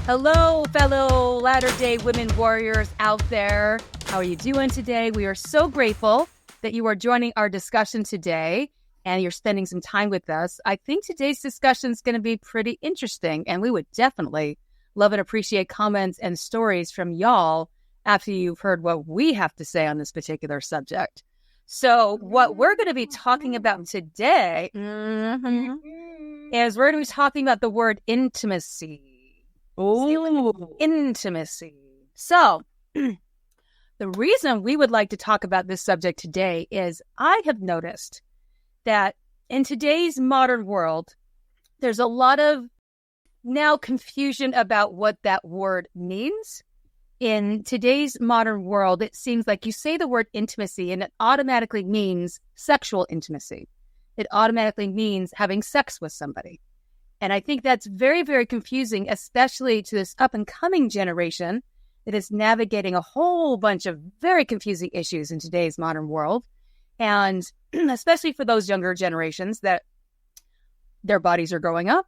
Hello, fellow Latter-day Women Warriors out there. How are you doing today? We are so grateful that you are joining our discussion today and you're spending some time with us. I think today's discussion is going to be pretty interesting, and we would definitely love and appreciate comments and stories from y'all after you've heard what we have to say on this particular subject. So what we're going to be talking about today is we're going to be talking about the word intimacy. Oh, Intimacy. So, the reason we would like to talk about this subject today is I have noticed that in today's modern world, there's a lot of now confusion about what that word means. In today's modern world, it seems like you say the word intimacy and it automatically means sexual intimacy. It automatically means having sex with somebody. And I think that's very, very confusing, especially to this up-and-coming generation that is navigating a whole bunch of very confusing issues in today's modern world. And especially for those younger generations that their bodies are growing up,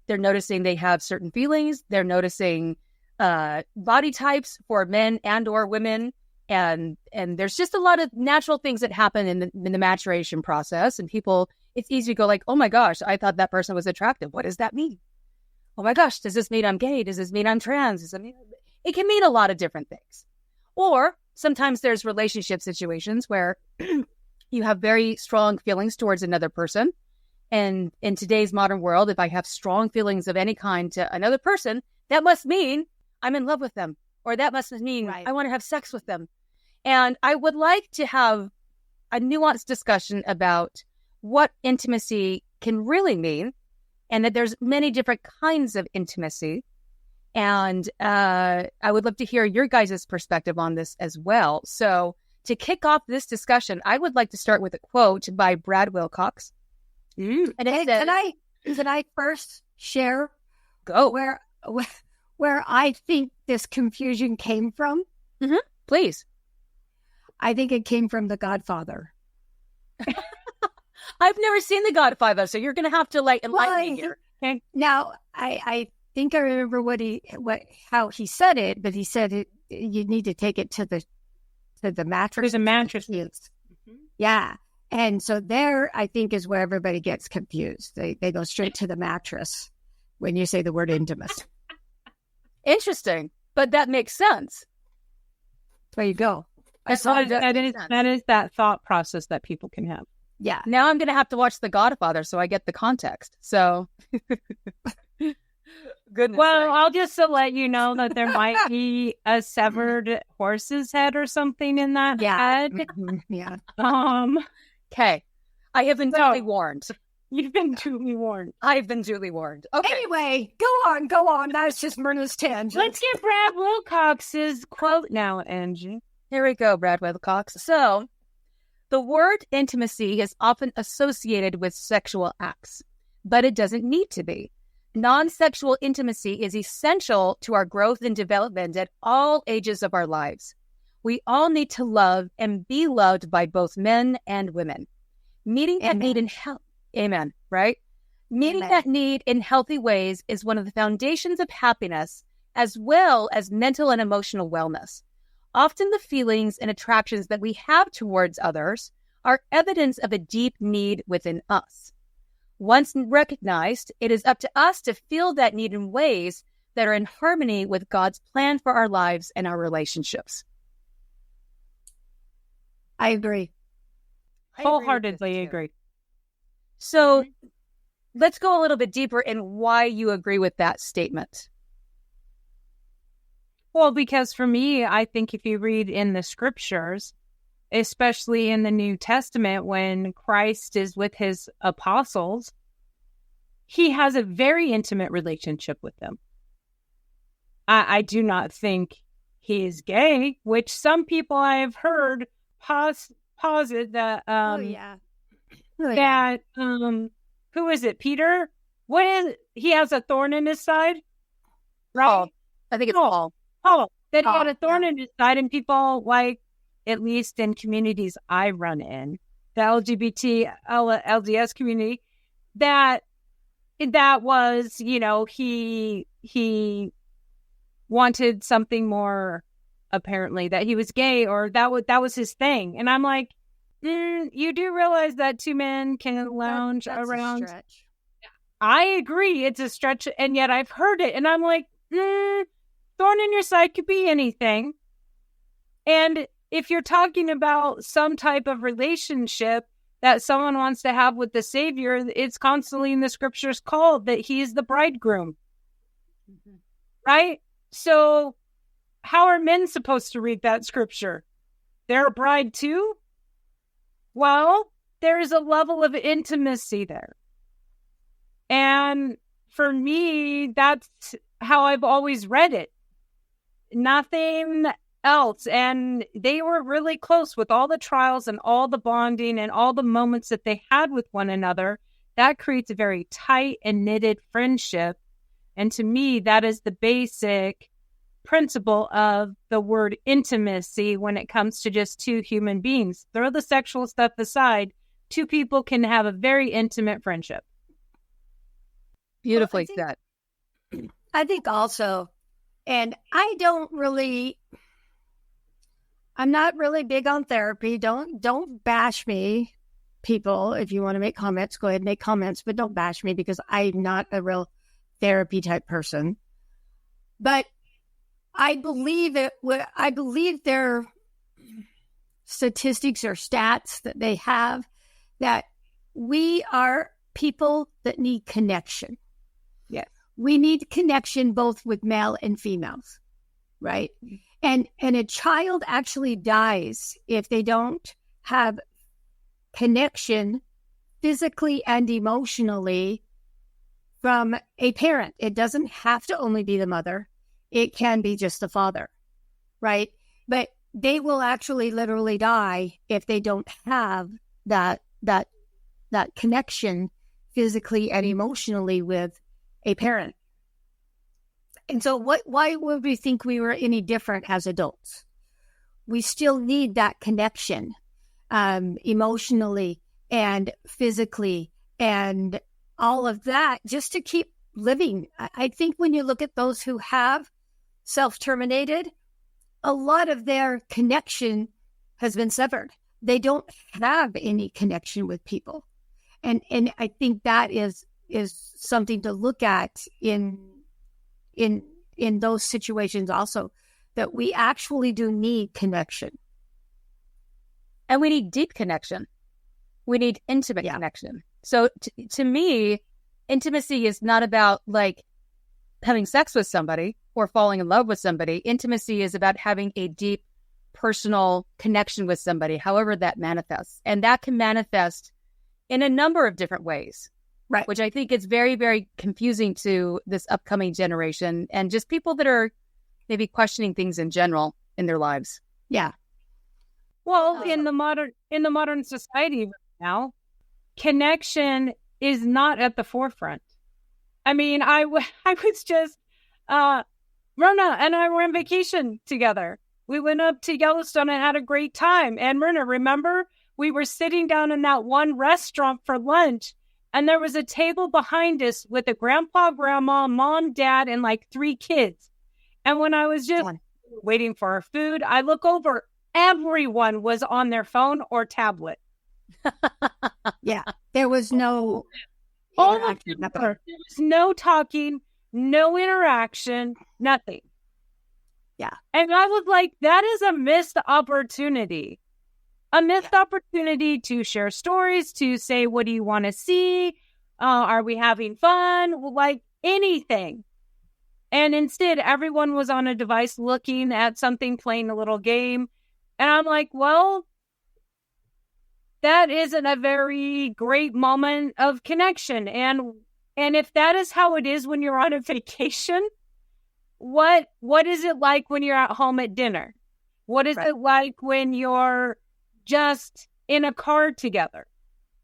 they're noticing they have certain feelings, they're noticing body types for men and or women. And there's just a lot of natural things that happen in the maturation process. And people, it's easy to go like, oh my gosh, I thought that person was attractive. What does that mean? Oh my gosh, does this mean I'm gay? Does this mean I'm trans? It can mean a lot of different things. Or sometimes there's relationship situations where you have very strong feelings towards another person. And in today's modern world, if I have strong feelings of any kind to another person, that must mean I'm in love with them. Or that must mean I want to have sex with them. And I would like to have a nuanced discussion about what intimacy can really mean, and that there's many different kinds of intimacy. And I would love to hear your guys' perspective on this as well. So to kick off this discussion, I would like to start with a quote by Brad Wilcox. And it says, can I first share where I think this confusion came from? Mm-hmm. Please. I think it came from The Godfather. I've never seen The Godfather, so you're going to have to enlighten me here. Okay. Now, I think I remember how he said it, but he said you need to take it to the mattress. There's a mattress. Mm-hmm. Yeah. And so there, I think, is where everybody gets confused. They go straight to the mattress when you say the word intimacy. Interesting, but that makes sense. There you go. That is that thought process that people can have. Yeah. Now I'm going to have to watch The Godfather so I get the context. So, goodness. Well, I'll just let you know that there might be a severed horse's head or something in that head. Mm-hmm. Yeah. Okay. I have been duly warned. You've been duly warned. I've been duly warned. Okay. Anyway, go on. That's just Myrna's tangent. Let's get Brad Wilcox's quote now, Angie. Here we go, Brad Wilcox. So, the word intimacy is often associated with sexual acts, but it doesn't need to be. Non-sexual intimacy is essential to our growth and development at all ages of our lives. We all need to love and be loved by both men and women. Meeting that need in health. Amen, right? Meeting that need in healthy ways is one of the foundations of happiness, as well as mental and emotional wellness. Often the feelings and attractions that we have towards others are evidence of a deep need within us. Once recognized, it is up to us to feel that need in ways that are in harmony with God's plan for our lives and our relationships. I agree. Wholeheartedly agree. So let's go a little bit deeper in why you agree with that statement. Well, because for me, I think if you read in the scriptures, especially in the New Testament, when Christ is with his apostles, he has a very intimate relationship with them. I do not think he is gay, which some people I have heard posit that that who is it, Peter? He has a thorn in his side, right? Paul. I think it's Paul. Paul. That he had a thorn in his side, and people, at least in communities I run in, the LGBT LDS community, that was, he wanted something more, apparently, that he was gay or that was his thing. And I'm like, you do realize that two men can lounge that's around. A stretch. I agree. It's a stretch. And yet I've heard it. And I'm like, thorn in your side could be anything. And if you're talking about some type of relationship that someone wants to have with the Savior, it's constantly in the scriptures called that he's the bridegroom. Mm-hmm. Right? So how are men supposed to read that scripture? They're a bride too? Well, there is a level of intimacy there. And for me, that's how I've always read it. Nothing else. And they were really close with all the trials and all the bonding and all the moments that they had with one another. That creates a very tight and knitted friendship. And to me, that is the basic principle of the word intimacy when it comes to just two human beings. Throw the sexual stuff aside. Two people can have a very intimate friendship. Beautifully said. I think also, and I'm not really big on therapy. Don't bash me, people. If you want to make comments, go ahead and make comments, but don't bash me because I'm not a real therapy type person. But I believe their statistics or stats that they have that we are people that need connection. Yeah. We need connection both with male and females, right? And a child actually dies if they don't have connection physically and emotionally from a parent. It doesn't have to only be the mother. It can be just the father, right? But they will actually literally die if they don't have that connection physically and emotionally with a parent. And so why would we think we were any different as adults? We still need that connection emotionally and physically and all of that just to keep living. I think when you look at those who have self-terminated, a lot of their connection has been severed. They don't have any connection with people. And I think that is something to look at in those situations also, that we actually do need connection. And we need deep connection. We need intimate connection. So to me, intimacy is not about like having sex with somebody or falling in love with somebody. Intimacy is about having a deep personal connection with somebody, however that manifests. And that can manifest in a number of different ways. Right. Which I think is very, very confusing to this upcoming generation and just people that are maybe questioning things in general in their lives. Yeah. Well, in the modern society right now, connection is not at the forefront. I mean, I was just, Rona and I were on vacation together. We went up to Yellowstone and had a great time. And Myrna, remember, we were sitting down in that one restaurant for lunch. And there was a table behind us with a grandpa, grandma, mom, dad, and like 3 kids. And when I was just waiting for our food, I look over, everyone was on their phone or tablet. Yeah. There was no interaction. There was no talking, no interaction, nothing. Yeah. And I was like, that is a missed opportunity. A missed opportunity to share stories, to say, what do you want to see? Are we having fun? Like anything. And instead, everyone was on a device looking at something, playing a little game. And I'm like, well, that isn't a very great moment of connection. And if that is how it is when you're on a vacation, what is it like when you're at home at dinner? What is it like when you're just in a car together?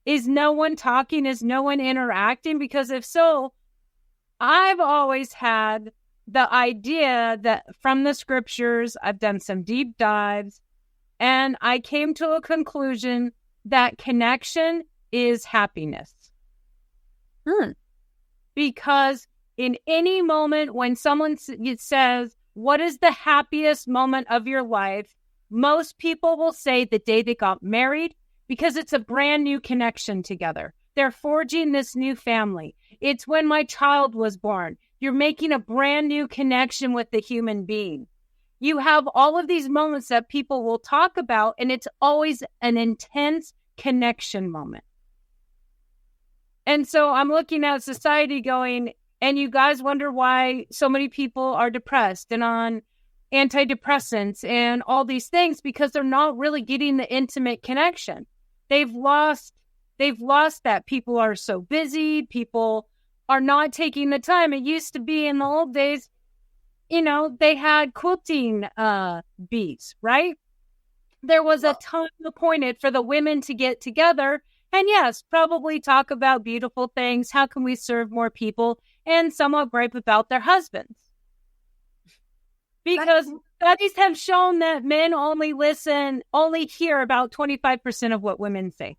Is no one talking? Is no one interacting? Because if so, I've always had the idea that from the scriptures, I've done some deep dives, and I came to a conclusion that connection is happiness. Because in any moment when someone says, what is the happiest moment of your life? Most people will say the day they got married, because it's a brand new connection together. They're forging this new family. It's when my child was born. You're making a brand new connection with the human being. You have all of these moments that people will talk about, and it's always an intense connection moment. And so I'm looking at society going, and you guys wonder why so many people are depressed and on antidepressants and all these things, because they're not really getting the intimate connection. They've lost that. People are so busy. People are not taking the time. It used to be in the old days, they had quilting bees, right? There was a time appointed for the women to get together and, yes, probably talk about beautiful things. How can we serve more people? And somewhat gripe about their husbands. Because studies have shown that men only hear about 25% of what women say.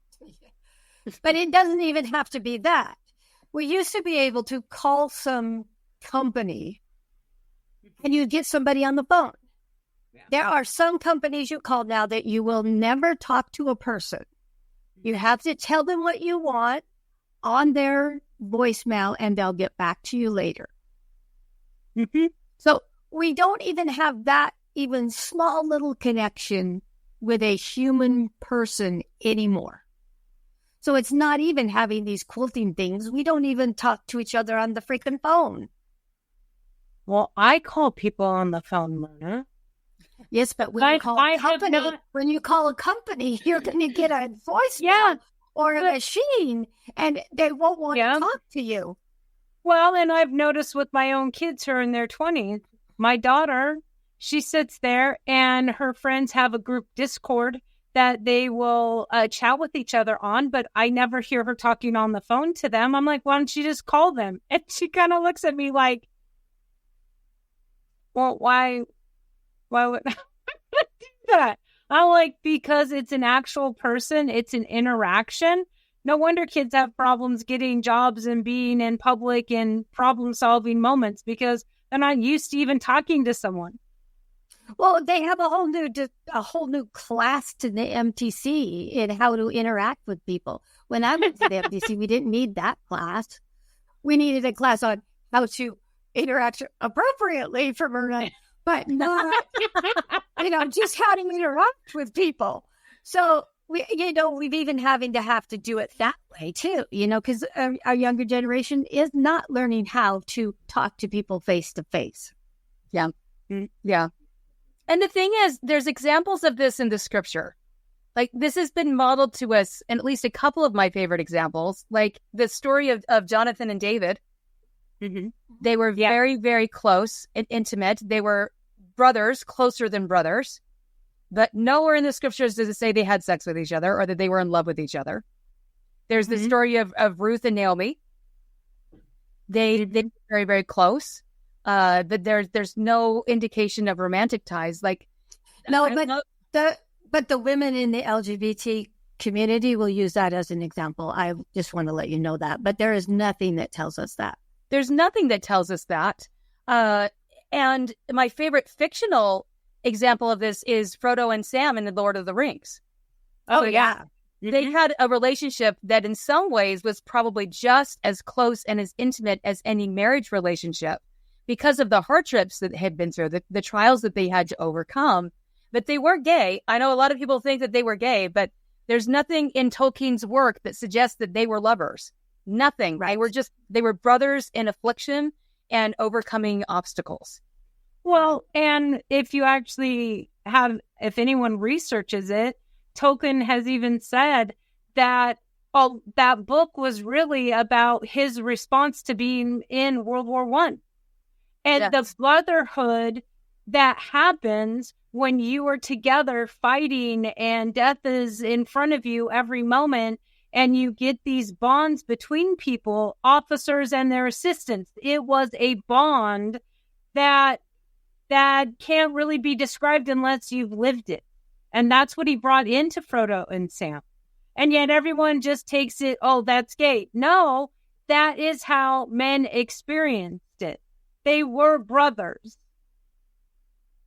But it doesn't even have to be that. We used to be able to call some company and you get somebody on the phone. Yeah. There are some companies you call now that you will never talk to a person. You have to tell them what you want on their voicemail and they'll get back to you later. Mm-hmm. So we don't even have that even small little connection with a human person anymore. So it's not even having these quilting things. We don't even talk to each other on the freaking phone. Well, I call people on the phone, Mona. Yes, but when you call a company, you're going to get a voicemail or a machine, and they won't want to talk to you. Well, and I've noticed with my own kids who are in their 20s, my daughter, she sits there and her friends have a group Discord that they will chat with each other on, but I never hear her talking on the phone to them. I'm like, why don't you just call them? And she kind of looks at me like, well, why would I do that? I'm like, because it's an actual person. It's an interaction. No wonder kids have problems getting jobs and being in public and problem-solving moments, because they're not used to even talking to someone. Well, they have a whole new class to the MTC in how to interact with people. When I went to the MTC, we didn't need that class. We needed a class on how to interact appropriately for Myrna, but not, just how to interact with people. So we've even have to do it that way too, because our younger generation is not learning how to talk to people face to face. Yeah. Yeah. And the thing is, there's examples of this in the scripture. Like, this has been modeled to us, and at least a couple of my favorite examples, like the story of Jonathan and David. Mm-hmm. They were very, very close and intimate. They were brothers, closer than brothers. But nowhere in the scriptures does it say they had sex with each other or that they were in love with each other. There's the story of Ruth and Naomi. They were very, very close. But there's no indication of romantic ties. Like, no, but the women in the LGBT community will use that as an example. I just want to let you know that. But there is nothing that tells us that. There's nothing that tells us that. And my favorite fictional example of this is Frodo and Sam in The Lord of the Rings. Oh, yeah. They had a relationship that in some ways was probably just as close and as intimate as any marriage relationship, because of the hardships that had been through, the trials that they had to overcome. But they were gay. I know a lot of people think that they were gay, but there's nothing in Tolkien's work that suggests that they were lovers. Nothing. Right. They were brothers in affliction and overcoming obstacles. Well, and if anyone researches it, Tolkien has even said that that book was really about his response to being in World War I. And the brotherhood that happens when you are together fighting and death is in front of you every moment, and you get these bonds between people, officers and their assistants. It was a bond that can't really be described unless you've lived it. And that's what he brought into Frodo and Sam. And yet everyone just takes it, oh, that's gay. No, that is how men experienced it. They were brothers.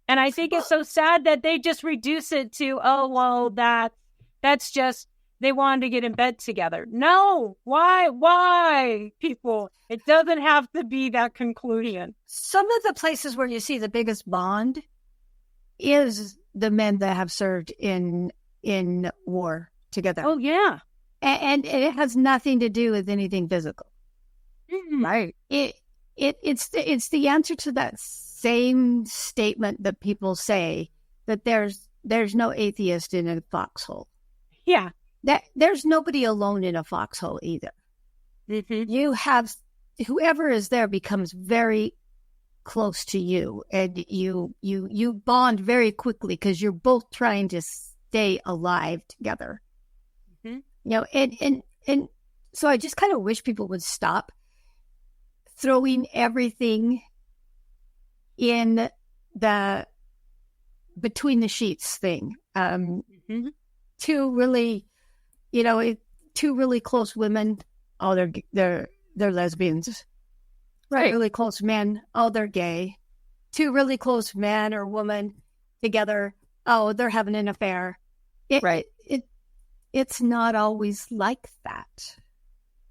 And I think it's so sad that they just reduce it to, oh, well, that's just, they wanted to get in bed together. No, why, people? It doesn't have to be that conclusion. Some of the places where you see the biggest bond is the men that have served in war together. Oh, yeah. And it has nothing to do with anything physical. Mm-hmm. Right. It's the answer to that same statement that people say that there's no atheist in a foxhole. Yeah. That there's nobody alone in a foxhole either. Mm-hmm. You have whoever is there becomes very close to you, and you bond very quickly because you're both trying to stay alive together. Mm-hmm. You know, and so I just kind of wish people would stop throwing everything in the between the sheets thing. Mm-hmm. Two really close women, oh, they're lesbians. Right. Really close men, oh, they're gay. Two really close men or women together, oh, they're having an affair. Right. It's not always like that.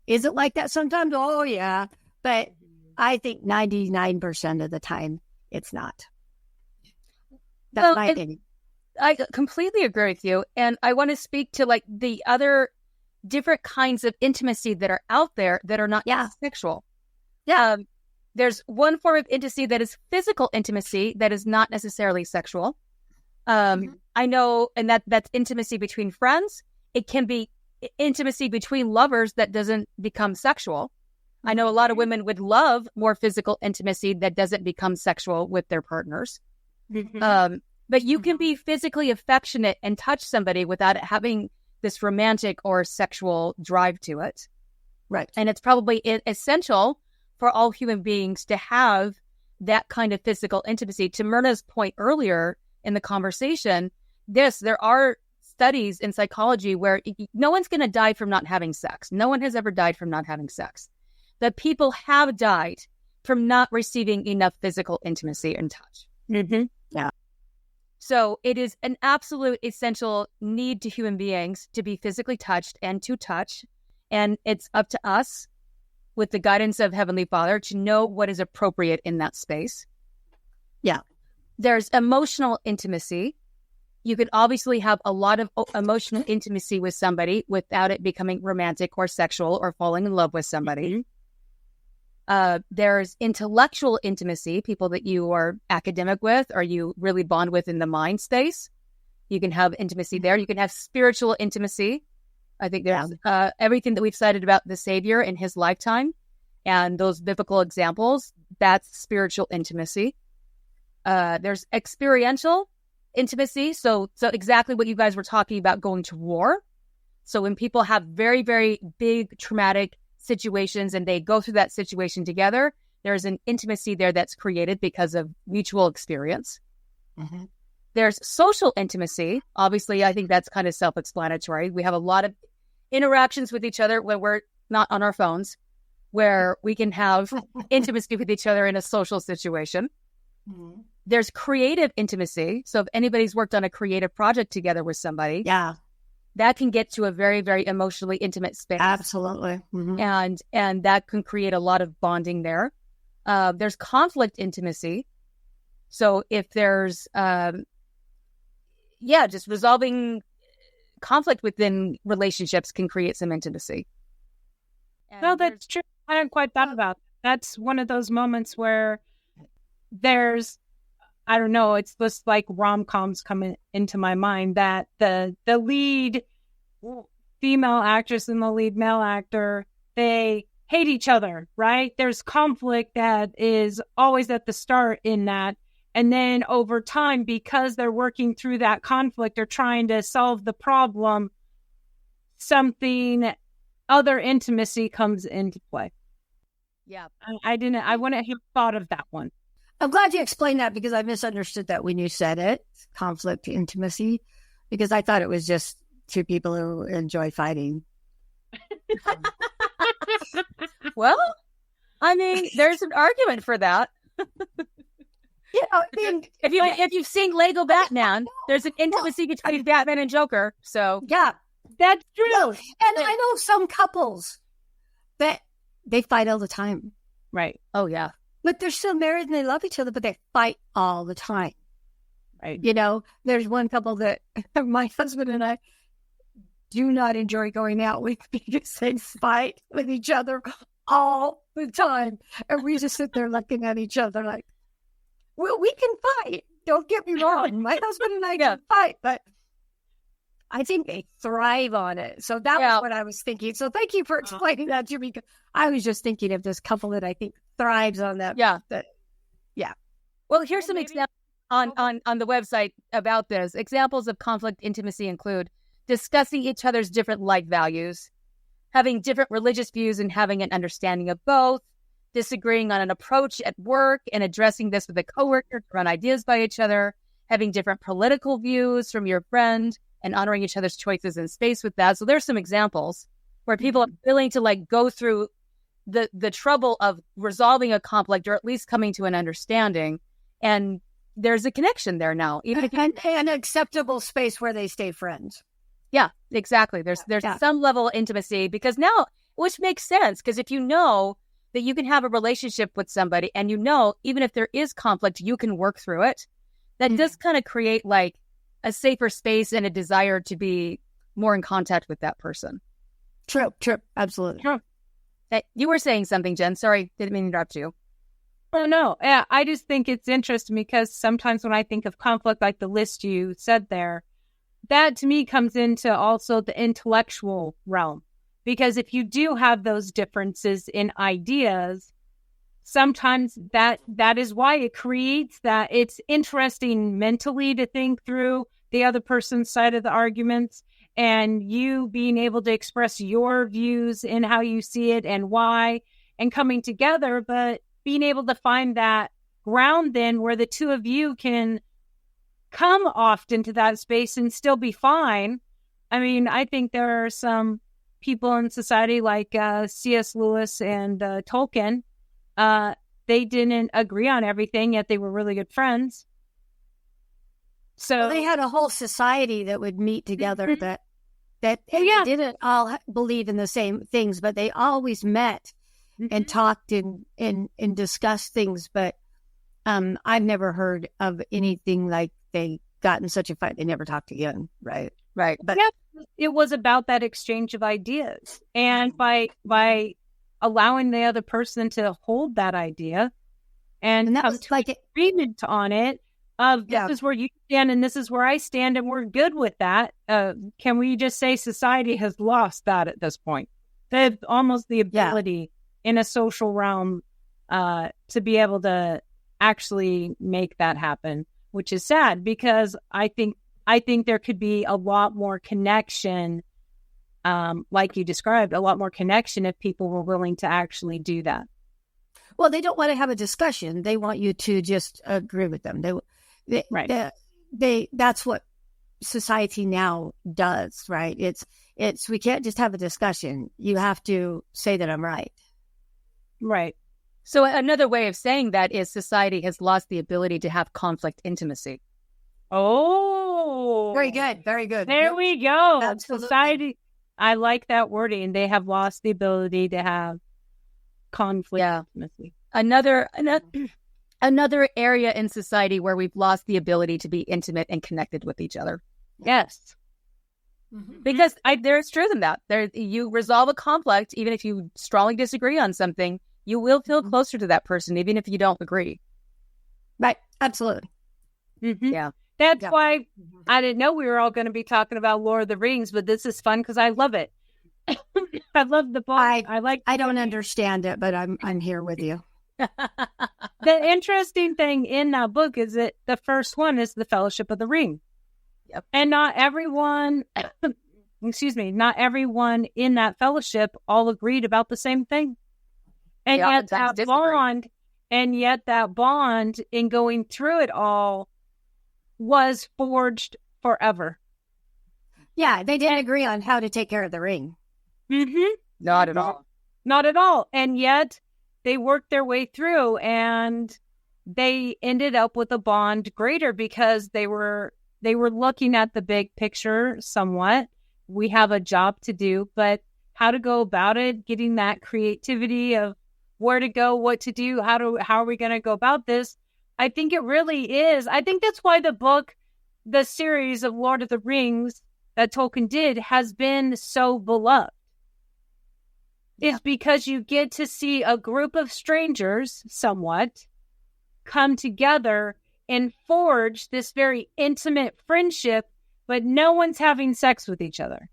Is it like that sometimes? Oh, yeah. But I think 99% of the time, it's not. That's my opinion. I completely agree with you. And I want to speak to like the other different kinds of intimacy that are out there that are not sexual. Yeah. There's one form of intimacy that is physical intimacy that is not necessarily sexual. I know, and that's intimacy between friends. It can be intimacy between lovers that doesn't become sexual. I know a lot of women would love more physical intimacy that doesn't become sexual with their partners. But you can be physically affectionate and touch somebody without it having this romantic or sexual drive to it. Right. And it's probably essential for all human beings to have that kind of physical intimacy. To Myrna's point earlier in the conversation, there are studies in psychology where no one's going to die from not having sex. No one has ever died from not having sex. That people have died from not receiving enough physical intimacy and touch. Mm-hmm. Yeah. So it is an absolute essential need to human beings to be physically touched and to touch. And it's up to us, with the guidance of Heavenly Father, to know what is appropriate in that space. Yeah. There's emotional intimacy. You could obviously have a lot of emotional intimacy with somebody without it becoming romantic or sexual or falling in love with somebody. There's intellectual intimacy, people that you are academic with or you really bond with in the mind space. You can have intimacy there. You can have spiritual intimacy. I think there's everything that we've cited about the Savior in his lifetime and those biblical examples, that's spiritual intimacy. There's experiential intimacy. So exactly what you guys were talking about, going to war. So when people have very, very big traumatic situations and they go through that situation together, there's an intimacy there that's created because of mutual experience. Mm-hmm. There's social intimacy. Obviously, I think that's kind of self-explanatory. We have a lot of interactions with each other when we're not on our phones, where we can have intimacy with each other in a social situation. Mm-hmm. There's creative intimacy. So if anybody's worked on a creative project together with somebody, that can get to a very, very emotionally intimate space. Absolutely. Mm-hmm. And that can create a lot of bonding there. There's conflict intimacy. So if there's, just resolving conflict within relationships can create some intimacy. No, that's true. I hadn't quite thought about that. That's one of those moments where there's, I don't know, it's just like rom-coms coming into my mind, that the lead female actress and the lead male actor, they hate each other, right? There's conflict that is always at the start in that. And then over time, because they're working through that conflict or trying to solve the problem, something, other intimacy comes into play. Yeah. I wouldn't have thought of that one. I'm glad you explained that, because I misunderstood that when you said it, conflict intimacy, because I thought it was just two people who enjoy fighting. Well, I mean, there's an argument for that. I mean, if you've seen Lego Batman, there's an intimacy between Batman and Joker. So yeah, that's true. no. And I know some couples that they fight all the time. Right. Oh yeah. But they're still married and they love each other, but they fight all the time. Right. There's one couple that my husband and I do not enjoy going out with because they fight with each other all the time. And we just sit there looking at each other like, well, we can fight. Don't get me wrong. My husband and I can fight, but I think they thrive on it. So that was what I was thinking. So thank you for explaining that to me. I was just thinking of this couple that I think thrives on that. Yeah. Well, here's some examples on the website about this. Examples of conflict intimacy include discussing each other's different life values, having different religious views and having an understanding of both, disagreeing on an approach at work and addressing this with a coworker to run ideas by each other, having different political views from your friend and honoring each other's choices in space with that. So there's some examples where people are willing to like go through the trouble of resolving a conflict or at least coming to an understanding. And there's a connection there now. Even if an acceptable space where they stay friends. Yeah, exactly. There's some level of intimacy because now, which makes sense, because if you know that you can have a relationship with somebody and even if there is conflict, you can work through it, that does kind of create like a safer space and a desire to be more in contact with that person. True. Absolutely. True. You were saying something, Jen. Sorry, didn't mean to interrupt you. Oh, no. Yeah, I just think it's interesting because sometimes when I think of conflict, like the list you said there, that to me comes into also the intellectual realm. Because if you do have those differences in ideas, sometimes that is why it creates that. It's interesting mentally to think through the other person's side of the arguments and you being able to express your views and how you see it and why and coming together, but being able to find that ground then where the two of you can come off into that space and still be fine. I mean, I think there are some people in society like C.S. Lewis and Tolkien. They didn't agree on everything, yet they were really good friends. So they had a whole society that would meet together that didn't all believe in the same things, but they always met and talked and discussed things. But I've never heard of anything like they got in such a fight they never talked again. Right. But it was about that exchange of ideas, and by allowing the other person to hold that idea and that was like agreement on it. This is where you stand and this is where I stand, and we're good with that. Can we just say society has lost that at this point? They have almost the ability in a social realm to be able to actually make that happen, which is sad because I think there could be a lot more connection, like you described, a lot more connection if people were willing to actually do that. Well, they don't want to have a discussion. They want you to just agree with them. That's what society now does, right? It's we can't just have a discussion. You have to say that I'm right. Right. So another way of saying that is society has lost the ability to have conflict intimacy. Oh, very good. Very good. There we go. Absolutely. Society. I like that wording. They have lost the ability to have conflict intimacy. Another area in society where we've lost the ability to be intimate and connected with each other. Yes. Because there's truth in that. You resolve a conflict, even if you strongly disagree on something, you will feel closer to that person, even if you don't agree. Right. Absolutely. Yeah. That's why I didn't know we were all going to be talking about Lord of the Rings, but this is fun because I love it. I love the book. I don't understand it, but I'm here with you. The interesting thing in that book is that the first one is the Fellowship of the Ring. Yep. And not everyone in that fellowship all agreed about the same thing. And yet that bond in going through it all was forged forever. Yeah, they didn't agree on how to take care of the ring. Not at all. Not at all. And yet they worked their way through, and they ended up with a bond greater because they were looking at the big picture somewhat. We have a job to do, but how to go about it, getting that creativity of where to go, what to do, how are we going to go about this? I think it really is. I think that's why the series of Lord of the Rings that Tolkien did has been so beloved. Is because you get to see a group of strangers somewhat come together and forge this very intimate friendship, but no one's having sex with each other.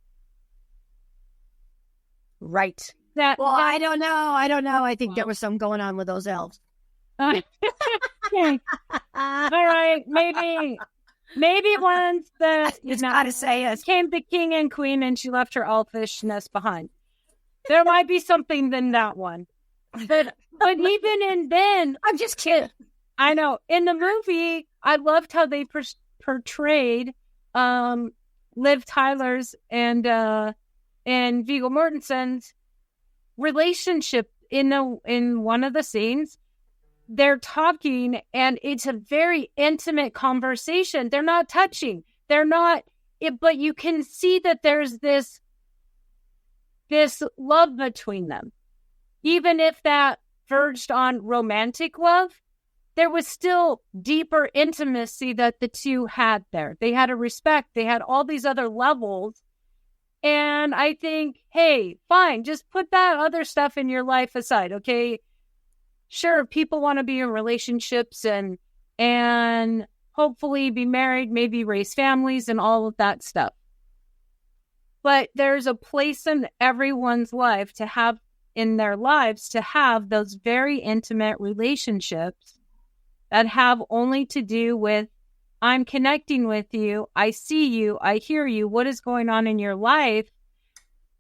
Right. I don't know. I think there was some going on with those elves. Okay. All right. Maybe once gotta say it came the king and queen and she left her elfishness behind. There might be something in that one. But even in then, I'm just kidding. I know. In the movie, I loved how they portrayed Liv Tyler's and Viggo Mortensen's relationship in one of the scenes. They're talking, and it's a very intimate conversation. They're not touching. They're not. But you can see that there's this love between them. Even if that verged on romantic love, there was still deeper intimacy that the two had there. They had a respect. They had all these other levels. And I think, hey, fine, just put that other stuff in your life aside, okay? Sure, people want to be in relationships and hopefully be married, maybe raise families and all of that stuff. But there's a place in everyone's life to have those very intimate relationships that have only to do with, I'm connecting with you, I see you, I hear you, what is going on in your life?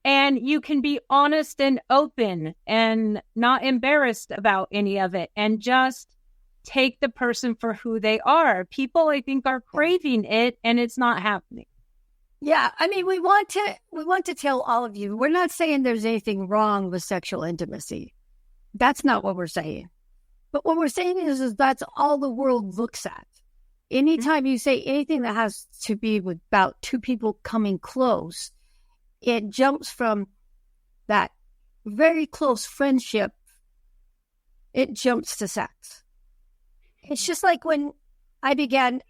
And you can be honest and open and not embarrassed about any of it and just take the person for who they are. People, I think, are craving it and it's not happening. Yeah, I mean, we want to tell all of you, we're not saying there's anything wrong with sexual intimacy. That's not what we're saying. But what we're saying is that's all the world looks at. Anytime you say anything that has to be about two people coming close, it jumps from that very close friendship, it jumps to sex. It's just like when I began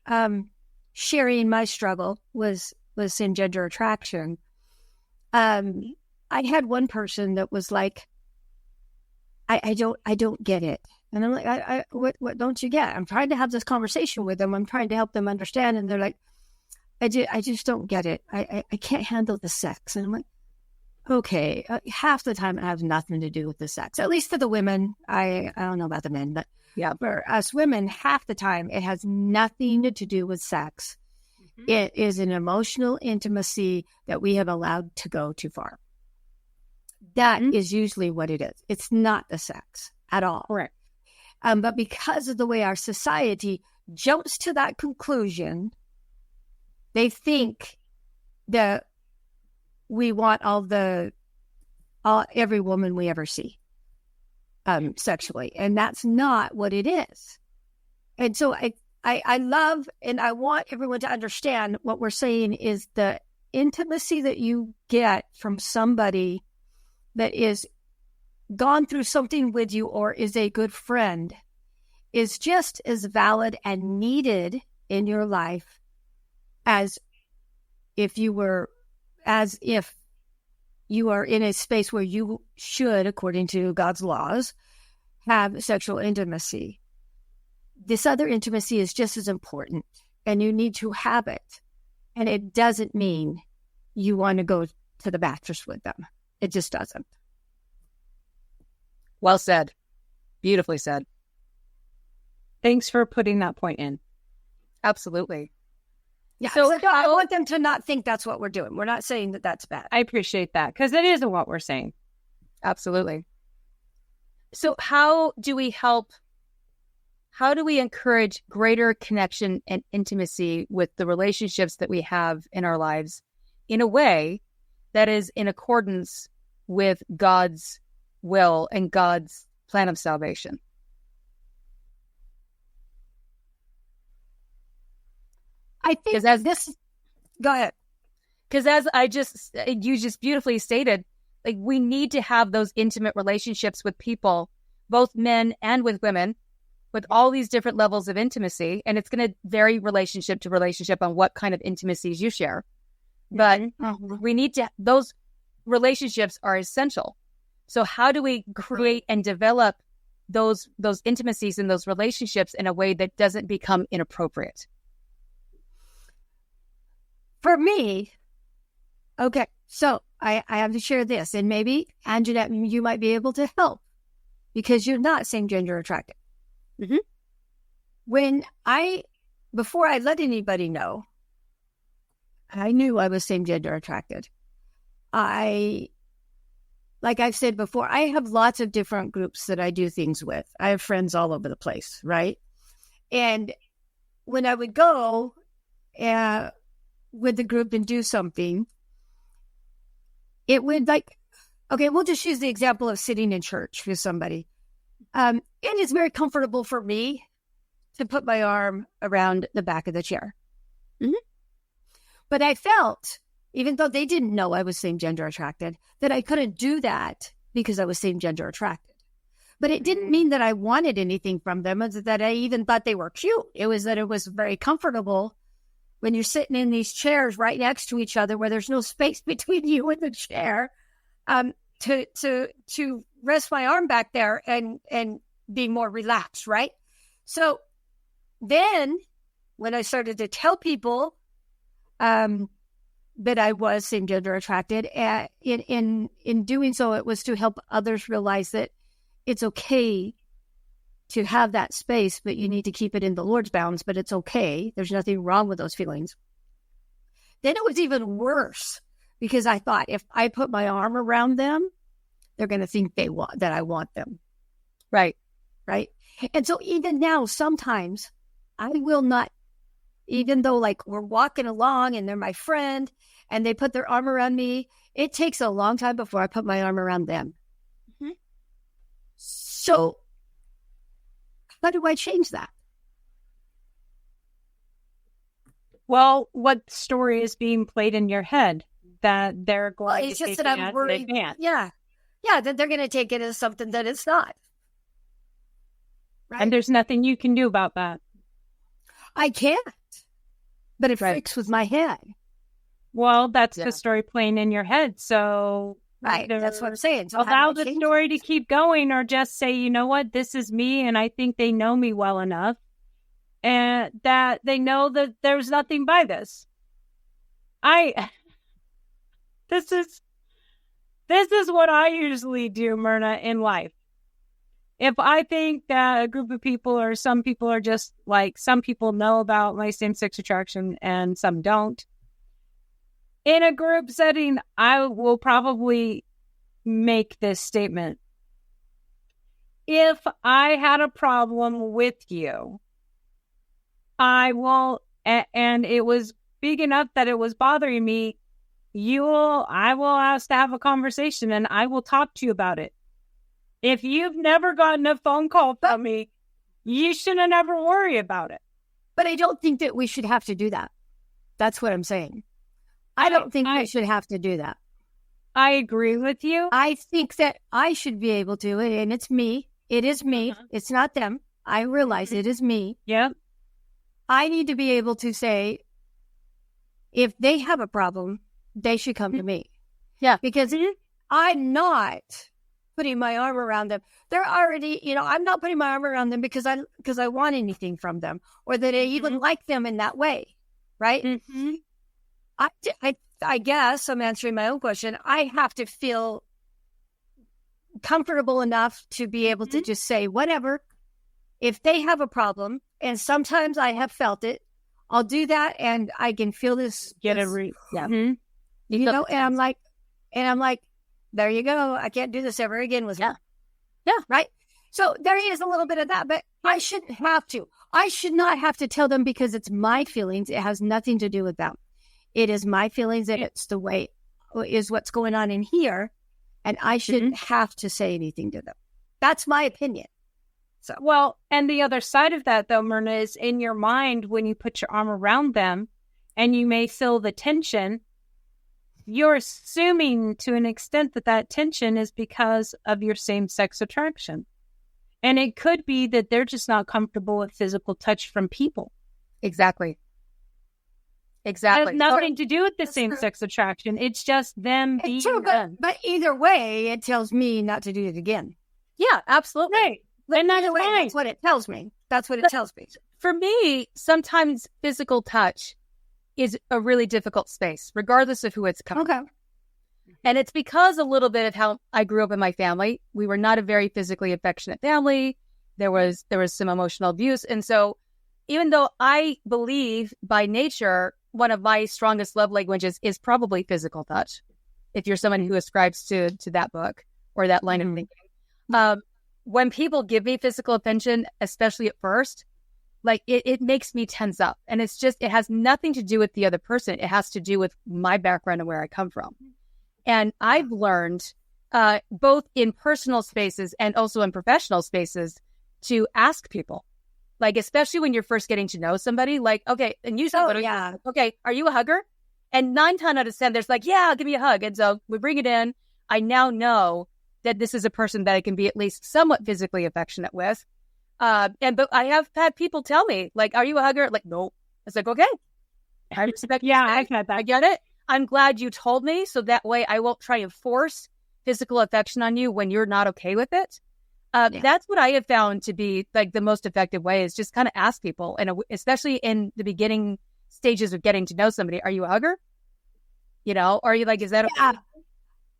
sharing my struggle was in gender attraction. I had one person that was like, I don't get it. And I'm like, what don't you get? I'm trying to have this conversation with them. I'm trying to help them understand. And they're like, I just don't get it. I can't handle the sex. And I'm like, okay, half the time it has nothing to do with the sex. At least for the women. I don't know about the men, but yeah, for us women, half the time it has nothing to do with sex. Mm-hmm. It is an emotional intimacy that we have allowed to go too far. That is usually what it is. It's not the sex at all. Correct. But because of the way our society jumps to that conclusion, they think that we want every woman we ever see sexually. And that's not what it is. And so I love and I want everyone to understand what we're saying is the intimacy that you get from somebody that is gone through something with you or is a good friend is just as valid and needed in your life as if you are in a space where you should, according to God's laws, have sexual intimacy. This other intimacy is just as important, and you need to have it. And it doesn't mean you want to go to the mattress with them. It just doesn't. Well said. Beautifully said. Thanks for putting that point in. Absolutely. Yeah, so I want them to not think that's what we're doing. We're not saying that that's bad. I appreciate that because it isn't what we're saying. Absolutely. So how do we encourage greater connection and intimacy with the relationships that we have in our lives in a way that is in accordance with God's will and God's plan of salvation? I think go ahead. Because as you just beautifully stated, like, we need to have those intimate relationships with people, both men and with women, with all these different levels of intimacy. And it's going to vary relationship to relationship on what kind of intimacies you share. But we need to, those relationships are essential. So how do we create and develop those intimacies and those relationships in a way that doesn't become inappropriate? For me, okay, so I have to share this, and maybe, Anjanette, you might be able to help because you're not same gender attracted. Before I let anybody know, I knew I was same gender attracted. Like I've said before, I have lots of different groups that I do things with. I have friends all over the place, right? And when I would go with the group and do something, it would we'll just use the example of sitting in church with somebody. It is very comfortable for me to put my arm around the back of the chair. But I felt, even though they didn't know I was same gender attracted, that I couldn't do that because I was same gender attracted. But it didn't mean that I wanted anything from them, or that I even thought they were cute. It was that it was very comfortable when you're sitting in these chairs right next to each other, where there's no space between you and the chair, to rest my arm back there and be more relaxed, right? So then when I started to tell people that I was same gender attracted, in doing so, it was to help others realize that it's okay to have that space, but you need to keep it in the Lord's bounds, but it's okay. There's nothing wrong with those feelings. Then it was even worse because I thought if I put my arm around them, they're going to think that I want them. Right. And so even now, sometimes I will not, even though like we're walking along and they're my friend and they put their arm around me, it takes a long time before I put my arm around them. So how do I change that? Well, what story is being played in your head that they're going it's to just take that it I'm as worried. they can't? Yeah, that they're going to take it as something that it's not. Right? And there's nothing you can do about that. I can't, but it freaks with my head. Well, that's the story playing in your head. So that's what I'm saying. So allow the story to keep going, or just say, you know what, this is me, and I think they know me well enough, and that they know that there's nothing by this. This is what I usually do, Myrna, in life. If I think that a group of people or some people are just like, some people know about my same-sex attraction and some don't, in a group setting, I will probably make this statement. If I had a problem with you, I will, and it was big enough that it was bothering me, I will ask to have a conversation and I will talk to you about it. If you've never gotten a phone call from me, you shouldn't ever worry about it. But I don't think that we should have to do that. That's what I'm saying. I don't think we should have to do that. I agree with you. I think that I should be able to, and it's me. It is me. It's not them. I realize it is me. Yeah. I need to be able to say, if they have a problem, they should come to me. Yeah. Because I'm not putting my arm around them. They're already, I'm not putting my arm around them because I want anything from them, or that I even like them in that way. Right? I guess I'm answering my own question. I have to feel comfortable enough to be able to just say whatever. If they have a problem, and sometimes I have felt it, I'll do that, and I can feel this. And I'm like, there you go. I can't do this ever again with you. Yeah. Right. So there is a little bit of that, but I shouldn't have to. I should not have to tell them because it's my feelings. It has nothing to do with them. It is my feelings, and it's the way is what's going on in here, and I shouldn't have to say anything to them. That's my opinion. So, well, and the other side of that, though, Myrna, is in your mind when you put your arm around them, and you may feel the tension, you're assuming to an extent that tension is because of your same-sex attraction. And it could be that they're just not comfortable with physical touch from people. Exactly. It has nothing to do with the same-sex attraction. It's just them being true, but either way, it tells me not to do it again. Yeah, absolutely. Right. And That's what it tells me. That's what it tells me. For me, sometimes physical touch is a really difficult space, regardless of who it's coming from. And it's because a little bit of how I grew up in my family. We were not a very physically affectionate family. There was some emotional abuse. And so even though I believe by nature, one of my strongest love languages is probably physical touch, if you're someone who ascribes to that book or that line of thinking. When people give me physical attention, especially at first, like it makes me tense up. And it has nothing to do with the other person. It has to do with my background and where I come from. And I've learned, both in personal spaces and also in professional spaces, to ask people, like, especially when you're first getting to know somebody, like, okay, and usually, okay, are you a hugger? And 9 times out of 10, there's like, yeah, give me a hug. And so we bring it in. I now know that this is a person that I can be at least somewhat physically affectionate with. But I have had people tell me, like, are you a hugger? Like, no. It's like, okay. I respect I've had that. I get it. I'm glad you told me, so that way I won't try and force physical affection on you when you're not okay with it. That's what I have found to be like the most effective way, is just kind of ask people, and especially in the beginning stages of getting to know somebody. Are you a hugger? You know, or are you like, is that okay?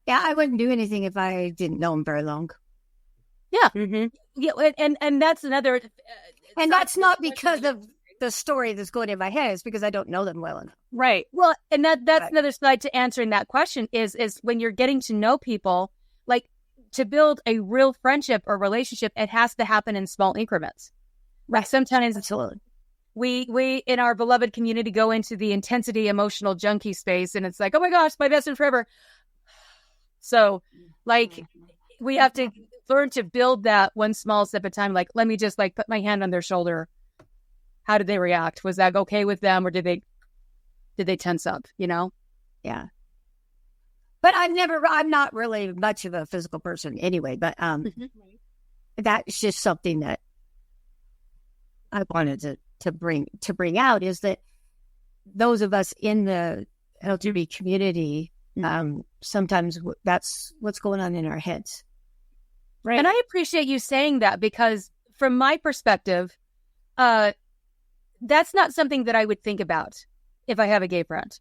Yeah, I wouldn't do anything if I didn't know them very long. Yeah. Mm-hmm. Yeah, and that's another. And that's not because of the story that's going in my head. It's because I don't know them well enough. Right. Well, and that's another side to answering that question is when you're getting to know people, like, to build a real friendship or relationship, it has to happen in small increments. Right. Sometimes absolutely. We in our beloved community go into the intensity emotional junkie space, and it's like, oh my gosh, my best friend forever. So, like, we have to learn to build that one small step at a time. Like, let me just like put my hand on their shoulder. How did they react? Was that okay with them, or did they tense up? You know? Yeah. But I'm not really much of a physical person anyway. But that's just something that I wanted to bring out, is that those of us in the LGBT community, sometimes that's what's going on in our heads. Right. And I appreciate you saying that, because from my perspective, that's not something that I would think about if I have a gay friend.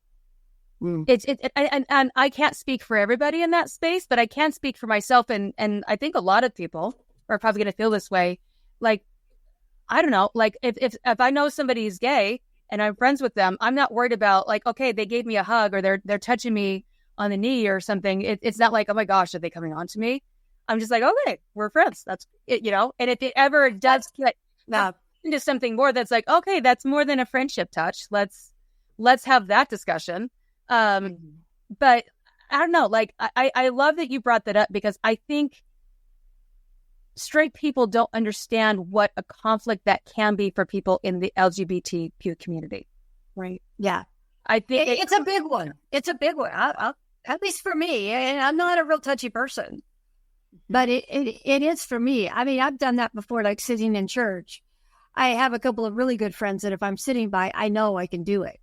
And I can't speak for everybody in that space, but I can speak for myself. And I think a lot of people are probably going to feel this way. Like, I don't know, like if I know somebody's gay and I'm friends with them, I'm not worried about like, okay, they gave me a hug or they're touching me on the knee or something. It's not like, oh my gosh, are they coming on to me? I'm just like, okay, we're friends. That's it, you know? And if it ever does get into something more, that's like, okay, that's more than a friendship touch. Let's have that discussion. But I don't know, like, I love that you brought that up, because I think straight people don't understand what a conflict that can be for people in the LGBTQ community. Right. Yeah. I think it's a big one. It's a big one. I'll, at least for me, and I'm not a real touchy person, but it is for me. I mean, I've done that before, like sitting in church. I have a couple of really good friends that if I'm sitting by, I know I can do it.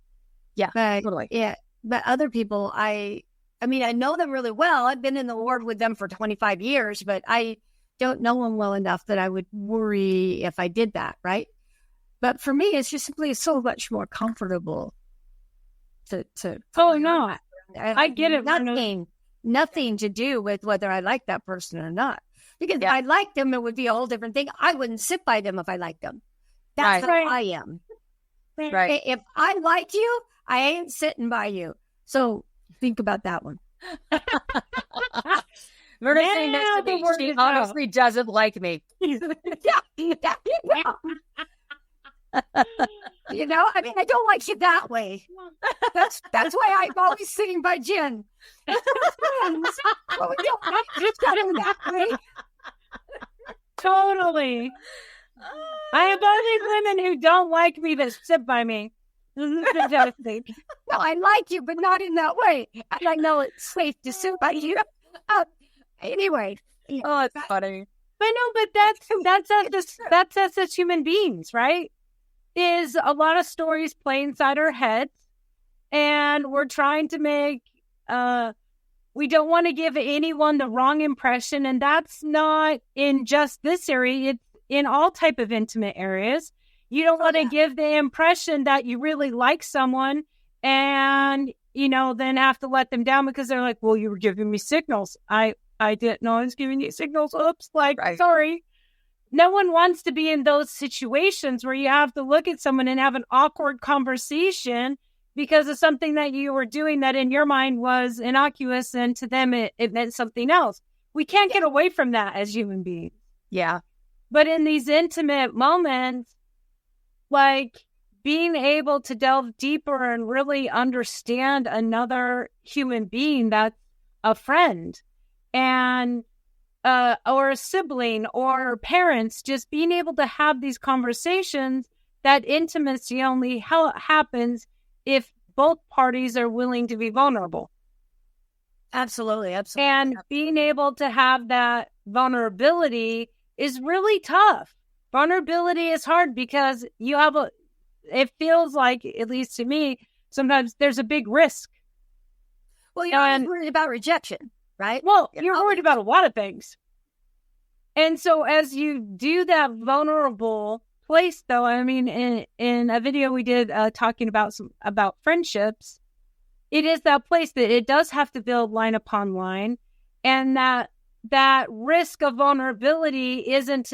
Yeah, but, totally. Yeah. But other people, I mean, I know them really well. I've been in the ward with them for 25 years, but I don't know them well enough that I would worry if I did that, right? But for me, it's just simply so much more comfortable to oh, no. I get it. Nothing to do with whether I like that person or not. Because if I liked them, it would be a whole different thing. I wouldn't sit by them if I liked them. That's how I am. Right. If I like you, I ain't sitting by you. So think about that one. Myrna saying next to me, she honestly doesn't like me. You know, I mean, I don't like you that way. That's why I'm always sitting by Jen. Well, we don't like each other that way. Totally. I have other women who don't like me that sit by me. Fantastic. No, I like you, but not in that way. And I know it's safe to sue by you. Anyway. Oh, it's funny. But no, but that's us as human beings, right? Is a lot of stories play inside our heads, and we're trying to make, we don't want to give anyone the wrong impression, and that's not in just this area, it's in all type of intimate areas. You don't want to give the impression that you really like someone and, then have to let them down because they're like, well, you were giving me signals. I didn't know I was giving you signals. Oops, sorry. No one wants to be in those situations where you have to look at someone and have an awkward conversation because of something that you were doing that in your mind was innocuous and to them it meant something else. We can't get away from that as human beings. Yeah. But in these intimate moments, like being able to delve deeper and really understand another human being that's a friend and or a sibling or parents, just being able to have these conversations, that intimacy only happens if both parties are willing to be vulnerable. Absolutely. And being able to have that vulnerability is really tough. Vulnerability is hard because it feels like, at least to me, sometimes there's a big risk. Well, you're worried about rejection, right? Well, you're worried about a lot of things. And so as you do that vulnerable place, though, I mean, in a video we did talking about friendships, it is that place that it does have to build line upon line. And that risk of vulnerability isn't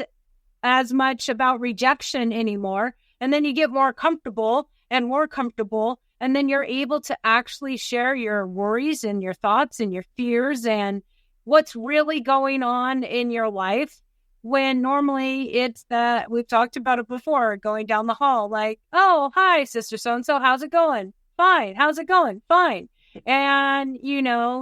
as much about rejection anymore. And then you get more comfortable, and then you're able to actually share your worries and your thoughts and your fears and what's really going on in your life, when normally it's that we've talked about it before, going down the hall, like, oh, hi, sister so-and-so, how's it going? Fine. How's it going? Fine. And,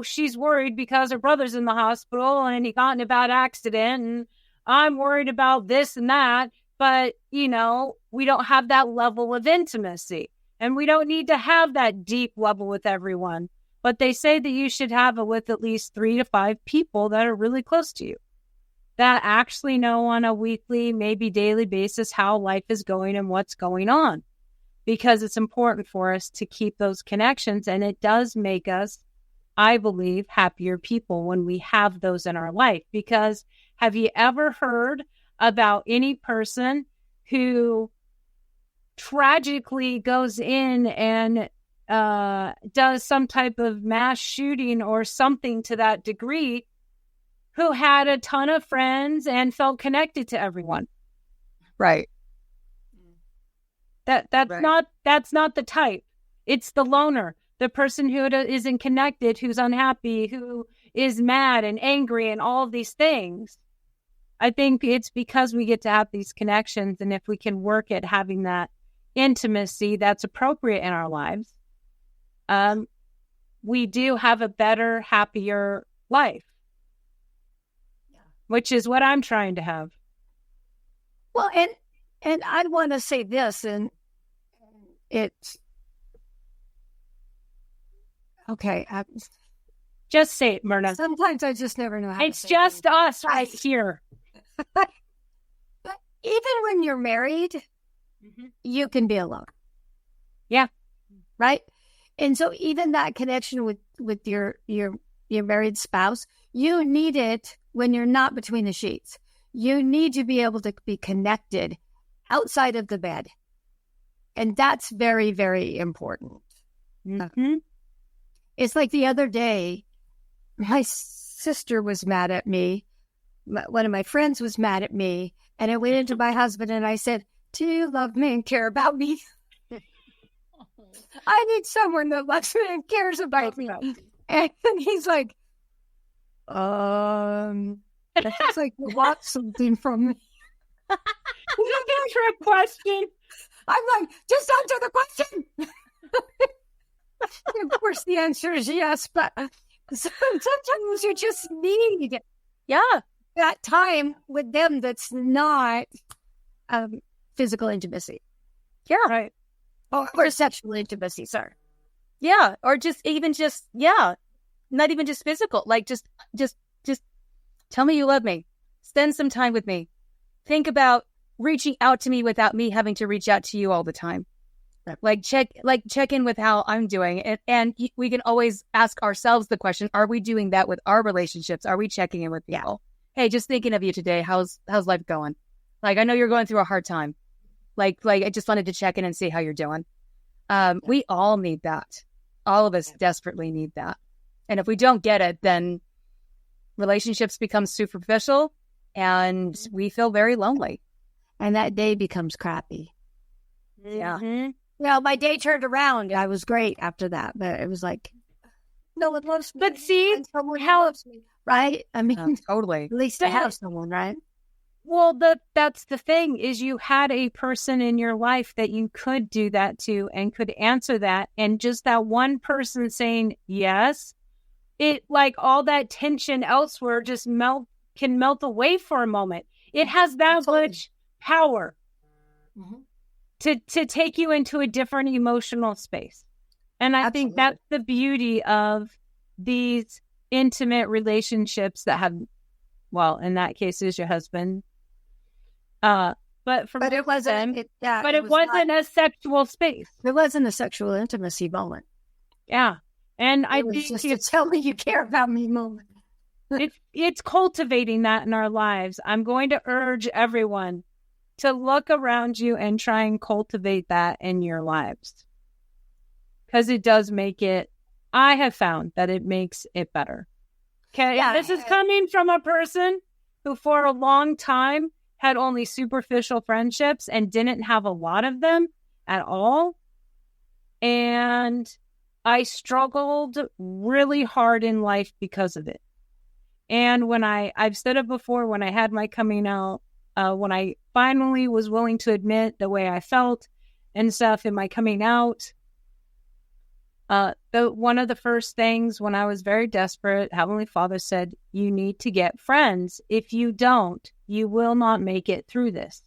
she's worried because her brother's in the hospital and he got in a bad accident, and I'm worried about this and that. But, we don't have that level of intimacy, and we don't need to have that deep level with everyone. But they say that you should have it with at least 3 to 5 people that are really close to you, that actually know on a weekly, maybe daily basis how life is going and what's going on. Because it's important for us to keep those connections. And it does make us, I believe, happier people when we have those in our life. Because have you ever heard about any person who tragically goes in and does some type of mass shooting or something to that degree, who had a ton of friends and felt connected to everyone? Right. That's not the type. It's the loner, the person who isn't connected, who's unhappy, who is mad and angry and all of these things. I think it's because we get to have these connections, and if we can work at having that intimacy that's appropriate in our lives, we do have a better, happier life, which is what I'm trying to have. Well, and I want to say this, and it's okay. Just say it, Myrna. Sometimes I just never know how. It's just us right here. But even when you're married, you can be alone. Yeah. Right. And so even that connection with your married spouse, you need it when you're not between the sheets. You need to be able to be connected outside of the bed. And that's very, very important. Mm-hmm. It's like the other day, my sister was mad at me. One of my friends was mad at me. And I went into my husband and I said, do you love me and care about me? I need someone that loves me and cares about me. And he's like, it's like you want something from me. Is that a trick question? I'm like, just answer the question. Of course, the answer is yes, but sometimes you just need that time with them that's not physical intimacy. Yeah. Right. or sexual intimacy, sir. Yeah. Or not even just physical. Like just tell me you love me. Spend some time with me. Think about reaching out to me without me having to reach out to you all the time. Like check in with how I'm doing. And we can always ask ourselves the question, are we doing that with our relationships? Are we checking in with people? Hey, just thinking of you today. How's life going? Like, I know you're going through a hard time. Like I just wanted to check in and see how you're doing. We all need that. All of us desperately need that. And if we don't get it, then relationships become superficial and we feel very lonely. And that day becomes crappy. Yeah. Mm-hmm. Well, my day turned around. I was great after that, but it was like, no one loves me. But see, how loves me, right? I mean, totally. At least I have someone, right? Well, that's the thing, is you had a person in your life that you could do that to and could answer that. And just that one person saying yes, it, like, all that tension elsewhere just can melt away for a moment. It has that much power to take you into a different emotional space. And I think that's the beauty of these intimate relationships that have, well, in that case is your husband. But it wasn't a sexual space. It wasn't a sexual intimacy moment. Yeah. And I think think it's tell me you care about me moment. it's cultivating that in our lives. I'm going to urge everyone to look around you and try and cultivate that in your lives. Because it does I have found that it makes it better. Okay. Yeah. This is coming from a person who for a long time had only superficial friendships and didn't have a lot of them at all. And I struggled really hard in life because of it. And when I've said it before, when I had my coming out, when I finally was willing to admit the way I felt and stuff in my coming out, one of the first things when I was very desperate, Heavenly Father said, you need to get friends. If you don't, you will not make it through this.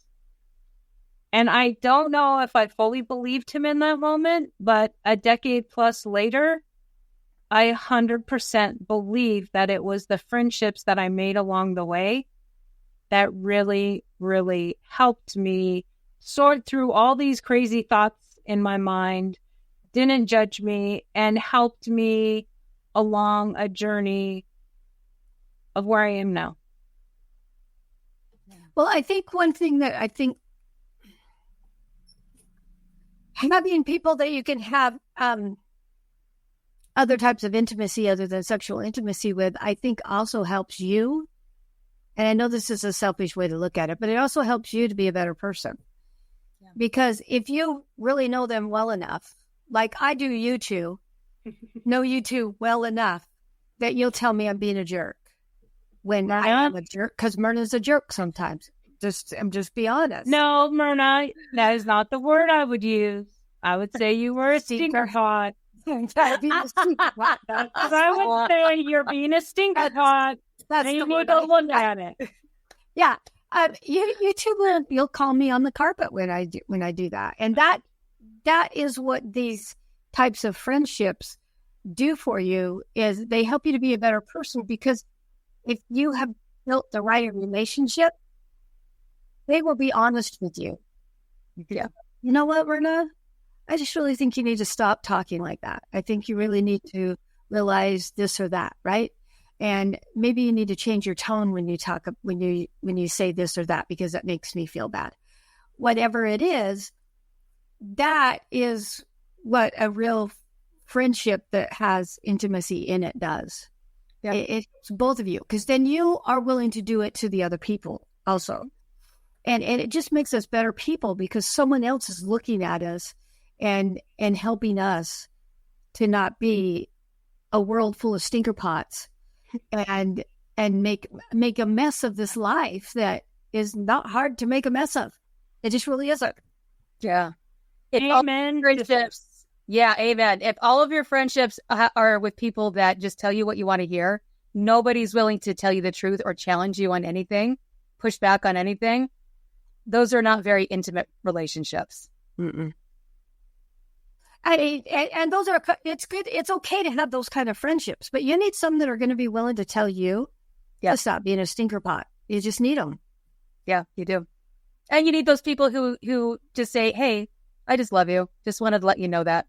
And I don't know if I fully believed him in that moment, but a decade plus later, I 100% believe that it was the friendships that I made along the way that really, really helped me sort through all these crazy thoughts in my mind, didn't judge me, and helped me along a journey of where I am now. Well, I think one thing that having people that you can have other types of intimacy other than sexual intimacy with, I think also helps you. And I know this is a selfish way to look at it, but it also helps you to be a better person. Yeah. Because if you really know them well enough, like I do you two, know you two well enough that you'll tell me I'm being a jerk when I am a jerk, because Myrna's a jerk sometimes. I'm just be honest. No, Myrna, that is not the word I would use. I would say you were a stinker hot. Because I would say you're being a stinker hot. That's and you need to look at it. Yeah. You two you'll call me on the carpet when I do that. And that is what these types of friendships do for you, is they help you to be a better person, because if you have built the right relationship, they will be honest with you. Yeah. You know what, Myrna? I just really think you need to stop talking like that. I think you really need to realize this or that, right? And maybe you need to change your tone when you talk, when you say this or that, because that makes me feel bad. Whatever it is, that is what a real friendship that has intimacy in it does. Yeah. It's both of you, because then you are willing to do it to the other people also. And it just makes us better people, because someone else is looking at us and helping us to not be a world full of stinker pots and make a mess of this life that is not hard to make a mess of. It just really isn't. Yeah. Amen. Friendships. Yeah, amen. If all of your friendships are with people that just tell you what you want to hear, nobody's willing to tell you the truth or challenge you on anything, push back on anything, those are not very intimate relationships. Mm-mm. And those are, it's good. It's okay to have those kind of friendships, but you need some that are going to be willing to tell you to stop being a stinker pot. You just need them. Yeah, you do. And you need those people who just say, hey, I just love you. Just wanted to let you know that.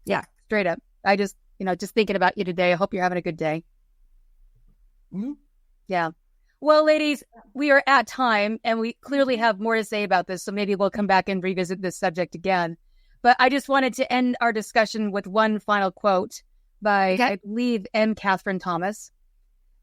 Yeah. Straight up. I just, just thinking about you today. I hope you're having a good day. Mm-hmm. Yeah. Well, ladies, we are at time and we clearly have more to say about this. So maybe we'll come back and revisit this subject again. But I just wanted to end our discussion with one final quote by, I believe, M. Catherine Thomas.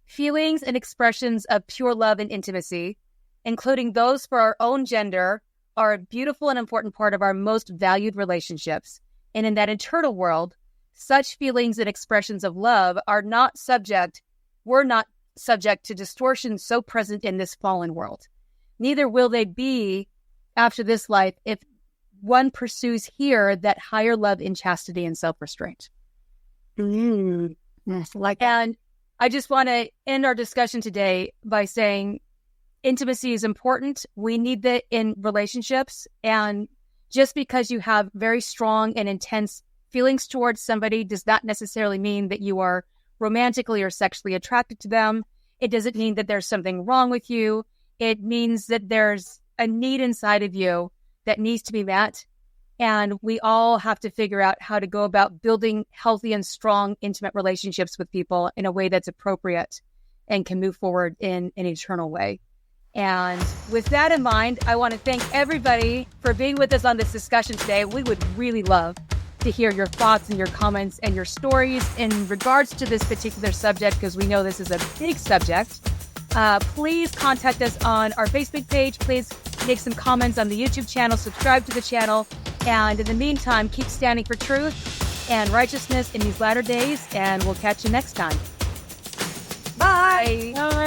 Feelings and expressions of pure love and intimacy, including those for our own gender, are a beautiful and important part of our most valued relationships. And in that eternal world, such feelings and expressions of love were not subject to distortion so present in this fallen world. Neither will they be after this life if one pursues here that higher love in chastity and self-restraint. Yes, and I just want to end our discussion today by saying intimacy is important. We need that in relationships. And just because you have very strong and intense feelings towards somebody does not necessarily mean that you are romantically or sexually attracted to them. It doesn't mean that there's something wrong with you. It means that there's a need inside of you that needs to be met. And we all have to figure out how to go about building healthy and strong, intimate relationships with people in a way that's appropriate and can move forward in an eternal way. And with that in mind, I want to thank everybody for being with us on this discussion today. We would really love to hear your thoughts and your comments and your stories in regards to this particular subject, because we know this is a big subject. Please contact us on our Facebook page. Please make some comments on the YouTube channel, subscribe to the channel. And in the meantime, keep standing for truth and righteousness in these latter days, and we'll catch you next time. Bye. All right.